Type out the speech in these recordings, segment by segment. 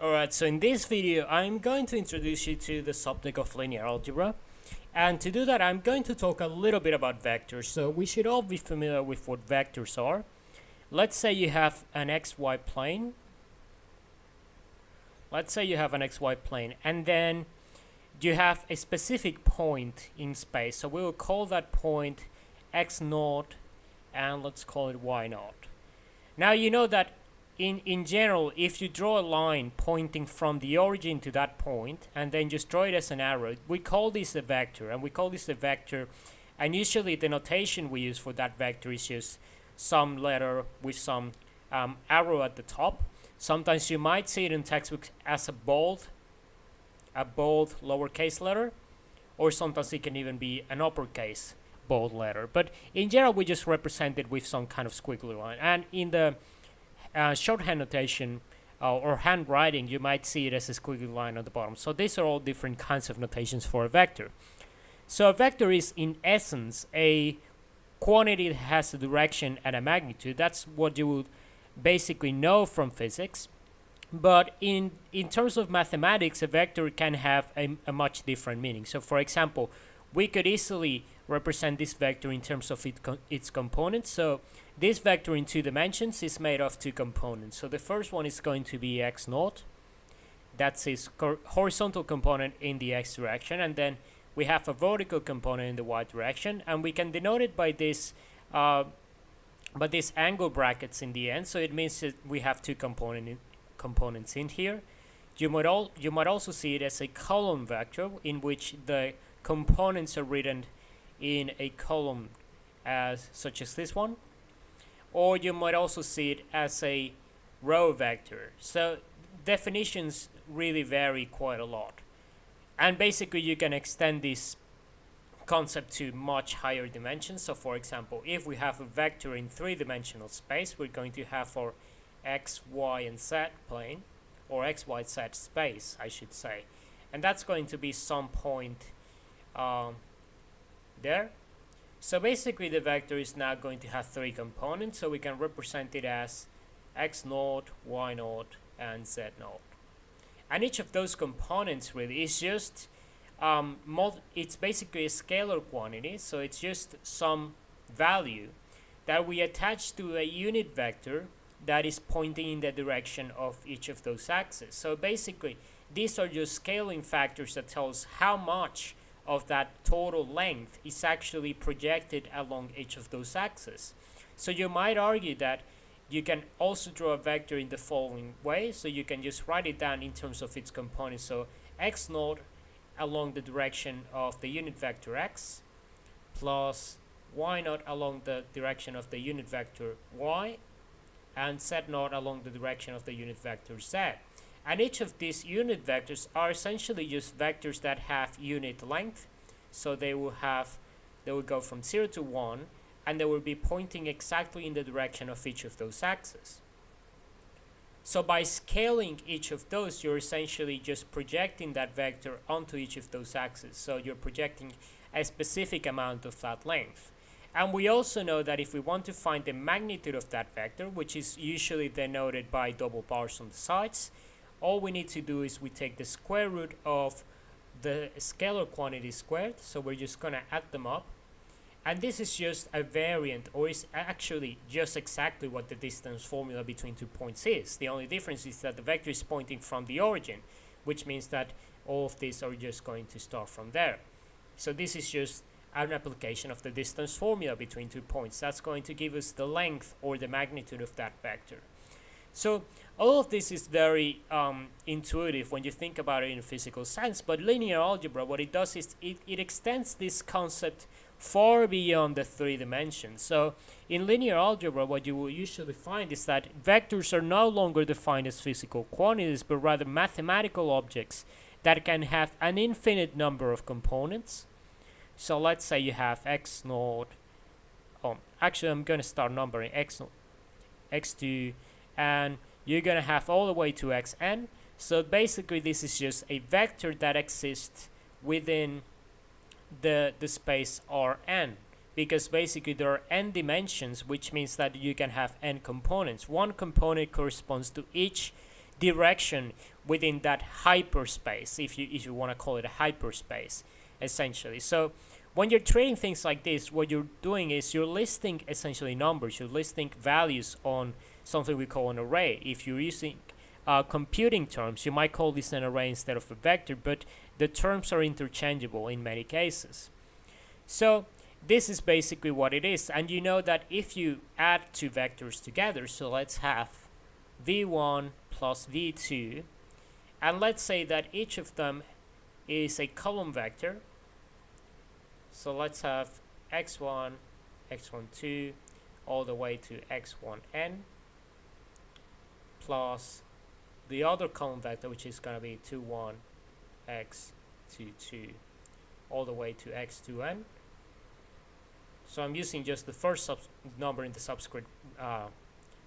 Alright, so in this video I'm going to introduce you to the subject of linear algebra, and to do that I'm going to talk a little bit about vectors. So we should all be familiar with what vectors are. Let's say you have an xy plane. And then you have a specific point in space. So we will call that point x0 and let's call it y0. Now you know that in general, if you draw a line pointing from the origin to that point and then just draw it as an arrow, we call this a vector, and usually the notation we use for that vector is just some letter with some arrow at the top. Sometimes you might see it in textbooks as a bold lowercase letter, or sometimes it can even be an uppercase bold letter. But in general, we just represent it with some kind of squiggly line. And in the shorthand notation or handwriting, you might see it as a squiggly line on the bottom. So these are all different kinds of notations for a vector. So a vector is in essence a quantity that has a direction and a magnitude. That's what you would basically know from physics. But in terms of mathematics, a vector can have a much different meaning. So for example, we could easily represent this vector in terms of its components. So this vector in 2 dimensions is made of 2 components. So the first one is going to be x0. That's its horizontal component in the x direction. And then we have a vertical component in the y direction. And we can denote it by this angle brackets in the end. So it means that we have 2 components in here. You might also see it as a column vector in which the components are written in a column such as this one, or you might also see it as a row vector. So definitions really vary quite a lot, and basically you can extend this concept to much higher dimensions. So for example, if we have a vector in 3-dimensional space, we're going to have our x, y, and z plane, or x, y, z space, I should say, and that's going to be some point there. So basically the vector is now going to have 3 components, so we can represent it as x0, y0, and z0. And each of those components really is just it's basically a scalar quantity, so it's just some value that we attach to a unit vector that is pointing in the direction of each of those axes. So basically these are just scaling factors that tell us how much of that total length is actually projected along each of those axes. So you might argue that you can also draw a vector in the following way. So you can just write it down in terms of its components. So x0 along the direction of the unit vector x plus y0 along the direction of the unit vector y, and z0 along the direction of the unit vector z. And each of these unit vectors are essentially just vectors that have unit length. So they will go from 0 to 1, and they will be pointing exactly in the direction of each of those axes. So by scaling each of those, you're essentially just projecting that vector onto each of those axes. So you're projecting a specific amount of that length. And we also know that if we want to find the magnitude of that vector, which is usually denoted by double bars on the sides, all we need to do is we take the square root of the scalar quantity squared. So we're just going to add them up. And this is just a variant, or is actually just exactly what the distance formula between 2 points is. The only difference is that the vector is pointing from the origin, which means that all of these are just going to start from there. So this is just an application of the distance formula between 2 points. That's going to give us the length or the magnitude of that vector. So all of this is very intuitive when you think about it in physical science, but linear algebra, what it does is it extends this concept far beyond the 3 dimensions. So in linear algebra, what you will usually find is that vectors are no longer defined as physical quantities, but rather mathematical objects that can have an infinite number of components. So let's say you have x0, actually I'm going to start numbering x0, x2, and you're going to have all the way to xn. So basically this is just a vector that exists within the space Rn, because basically there are n dimensions, which means that you can have n components. One component corresponds to each direction within that hyperspace, if you want to call it a hyperspace, essentially. So when you're treating things like this, what you're doing is you're listing essentially numbers, you're listing values on something we call an array. If you're using computing terms, you might call this an array instead of a vector, but the terms are interchangeable in many cases. So this is basically what it is, and you know that if you add two vectors together, so let's have v1 plus v2, and let's say that each of them is a column vector. So let's have x1, x12, all the way to x1n, plus the other column vector, which is going to be 21, x22, all the way to x2n. So I'm using just the first number in the subscript,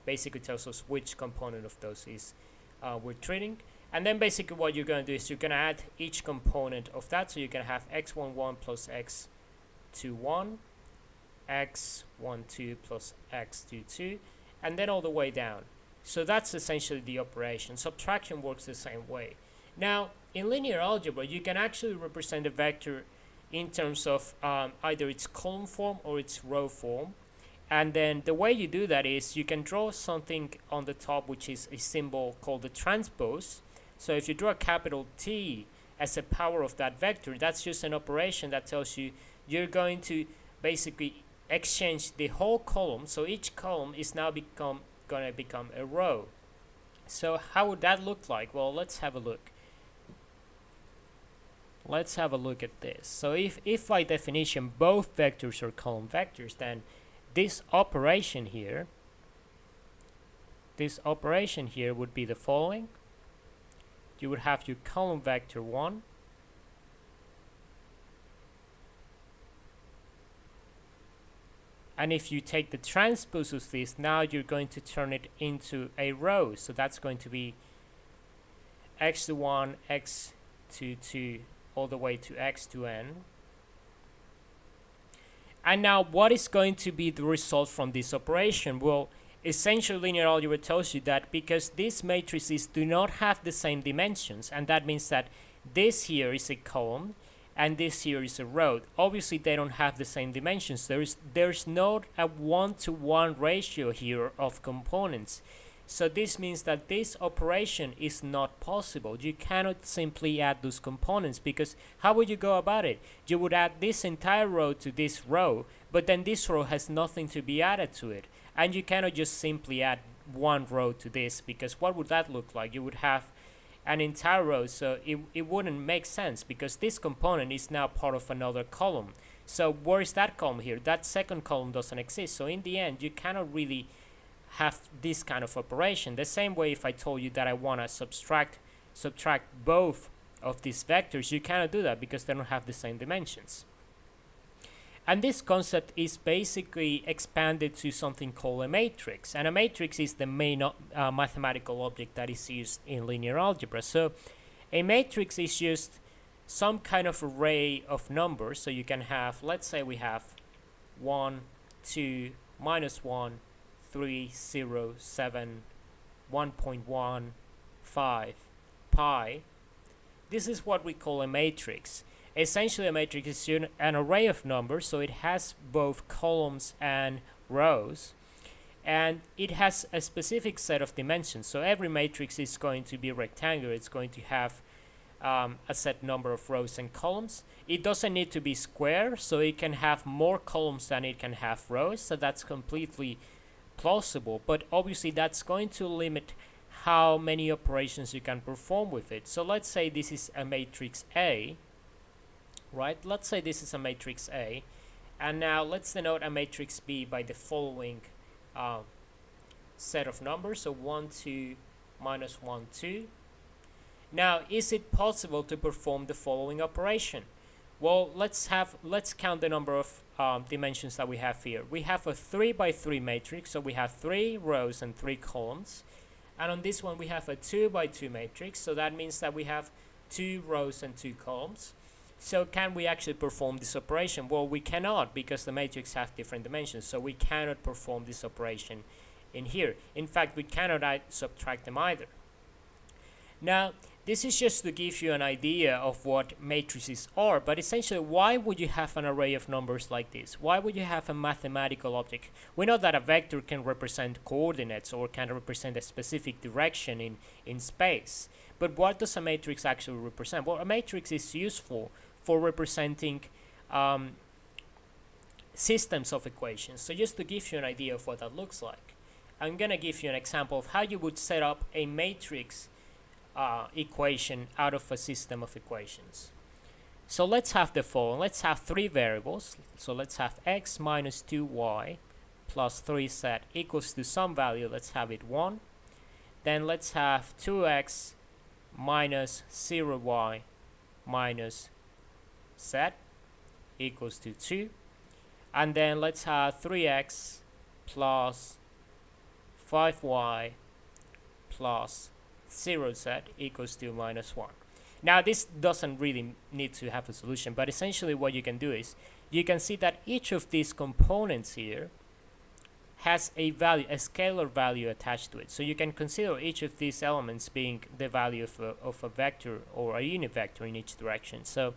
basically tells us which component of those is we're treating. And then basically what you're going to do is you're going to add each component of that. So you're going to have x11 plus x21, x12 plus x22, and then all the way down. So that's essentially the operation. Subtraction works the same way. Now, in linear algebra, you can actually represent a vector in terms of either its column form or its row form. And then the way you do that is you can draw something on the top, which is a symbol called the transpose. So if you draw a capital T as a power of that vector, that's just an operation that tells you you're going to basically exchange the whole column. So each column is now going to become a row. So how would that look like? Well, let's have a look. Let's have a look at this. So if by definition both vectors are column vectors, then this operation here would be the following. You would have your column vector 1, and if you take the transpose of this, now you're going to turn it into a row. So that's going to be x21, x22, all the way to x2n. And now what is going to be the result from this operation? Well, essentially linear algebra tells you that because these matrices do not have the same dimensions, and that means that this here is a column and this here is a row. Obviously they don't have the same dimensions. There's not a 1-to-1 ratio here of components. So this means that this operation is not possible. You cannot simply add those components, because how would you go about it? You would add this entire row to this row, but then this row has nothing to be added to it. And you cannot just simply add one row to this, because what would that look like? You would have an entire row, so it wouldn't make sense, because this component is now part of another column. So where is that column here? That second column doesn't exist. So in the end, you cannot really have this kind of operation. The same way if I told you that I want to subtract both of these vectors, you cannot do that because they don't have the same dimensions. And this concept is basically expanded to something called a matrix. And a matrix is the main mathematical object that is used in linear algebra. So a matrix is just some kind of array of numbers. So you can have, let's say we have 1, 2, -1, 3, 0, 7, 1.1, 5, pi. This is what we call a matrix. Essentially, a matrix is an array of numbers, so it has both columns and rows, and it has a specific set of dimensions. So every matrix is going to be rectangular. It's going to have a set number of rows and columns. It doesn't need to be square, so it can have more columns than it can have rows, so that's completely plausible, but obviously that's going to limit how many operations you can perform with it. So let's say this is a matrix A, right? Let's say this is a matrix A, and now let's denote a matrix B by the following set of numbers. So 1, 2, -1, 2. Now, is it possible to perform the following operation? Well, let's count the number of dimensions that we have here. We have a 3 by 3 matrix, so we have 3 rows and 3 columns. And on this one, we have a 2 by 2 matrix, so that means that we have 2 rows and 2 columns. So can we actually perform this operation? Well, we cannot, because the matrix have different dimensions, so we cannot perform this operation in here. In fact, we cannot subtract them either. Now, This is just to give you an idea of what matrices are, but essentially why would you have an array of numbers like this? Why would you have a mathematical object? We know that a vector can represent coordinates or can represent a specific direction in space, but what does a matrix actually represent? Well, a matrix is useful for representing systems of equations. So just to give you an idea of what that looks like, I'm going to give you an example of how you would set up a matrix equation out of a system of equations. So let's have the following. Let's have three variables. So let's have x minus 2y plus 3z equals to some value. Let's have it 1. Then let's have 2x minus 0y minus z equals to 2. And then let's have 3x plus 5y plus 0z equals to minus 1. Now this doesn't really need to have a solution, but essentially what you can do is you can see that each of these components here has a value, a scalar value attached to it. So you can consider each of these elements being the value of a vector or a unit vector in each direction. So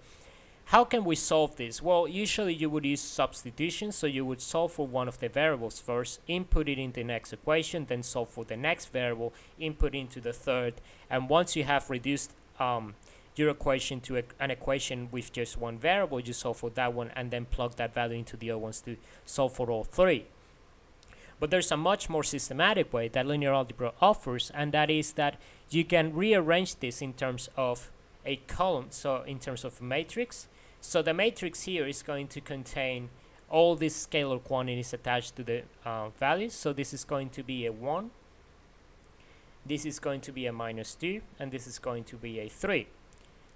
how can we solve this? Well, usually you would use substitution, so you would solve for one of the variables first, input it into the next equation, then solve for the next variable, input into the third, and once you have reduced your equation to an equation with just one variable, you solve for that one and then plug that value into the other ones to solve for all three. But there's a much more systematic way that linear algebra offers, and that is that you can rearrange this in terms of a column, so in terms of a matrix. So the matrix here is going to contain all these scalar quantities attached to the values. So this is going to be a 1, this is going to be a minus 2, and this is going to be a 3.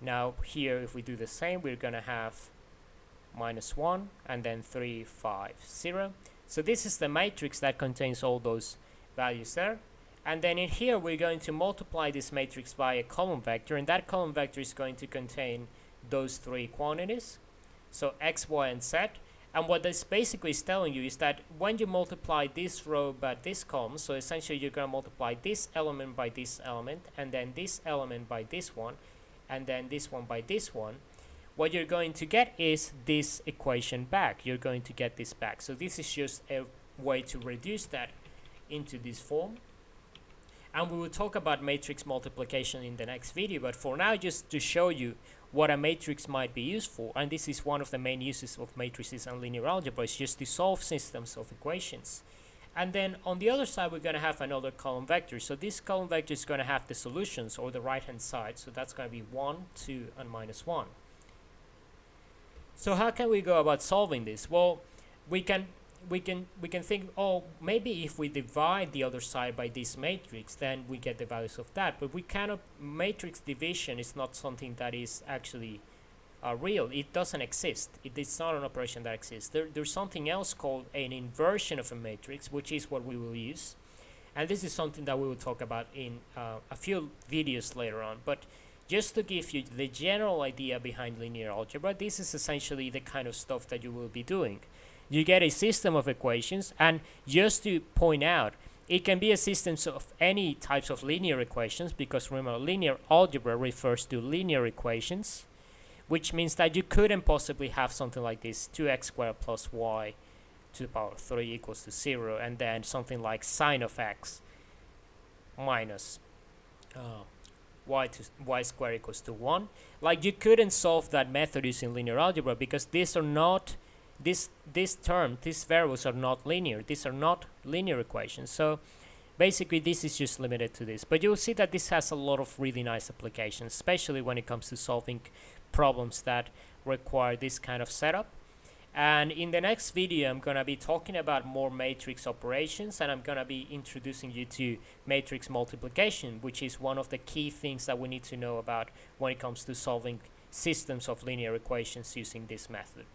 Now here, if we do the same, we're going to have minus 1 and then 3, 5, 0. So this is the matrix that contains all those values there. And then in here, we're going to multiply this matrix by a column vector, and that column vector is going to contain those three quantities, so x, y, and z. And what this basically is telling you is that when you multiply this row by this column, so essentially you're going to multiply this element by this element, and then this element by this one, and then this one by this one, what you're going to get is this equation back. You're going to get this back. So this is just a way to reduce that into this form. And we will talk about matrix multiplication in the next video, but for now, just to show you what a matrix might be used for, and this is one of the main uses of matrices and linear algebra, is just to solve systems of equations. And then on the other side, we're going to have another column vector. So this column vector is going to have the solutions, or the right hand side. So that's going to be 1, 2, and minus 1. So how can we go about solving this? Well, we can think, oh, maybe if we divide the other side by this matrix, then we get the values of that. But we cannot. Matrix division is not something that is actually real. It doesn't exist. It's not an operation that exists. There's something else called an inversion of a matrix, which is what we will use. And this is something that we will talk about in a few videos later on. But just to give you the general idea behind linear algebra, this is essentially the kind of stuff that you will be doing. You get a system of equations, and just to point out, it can be a system of any types of linear equations, because remember, linear algebra refers to linear equations, which means that you couldn't possibly have something like this: 2x squared plus y to the power 3 equals to 0, and then something like sine of x minus y squared equals to 1. Like, you couldn't solve that method using linear algebra, because these are not these variables are not linear. These are not linear equations. So basically this is just limited to this. But you'll see that this has a lot of really nice applications, especially when it comes to solving problems that require this kind of setup. And in the next video, I'm going to be talking about more matrix operations, and I'm going to be introducing you to matrix multiplication, which is one of the key things that we need to know about when it comes to solving systems of linear equations using this method.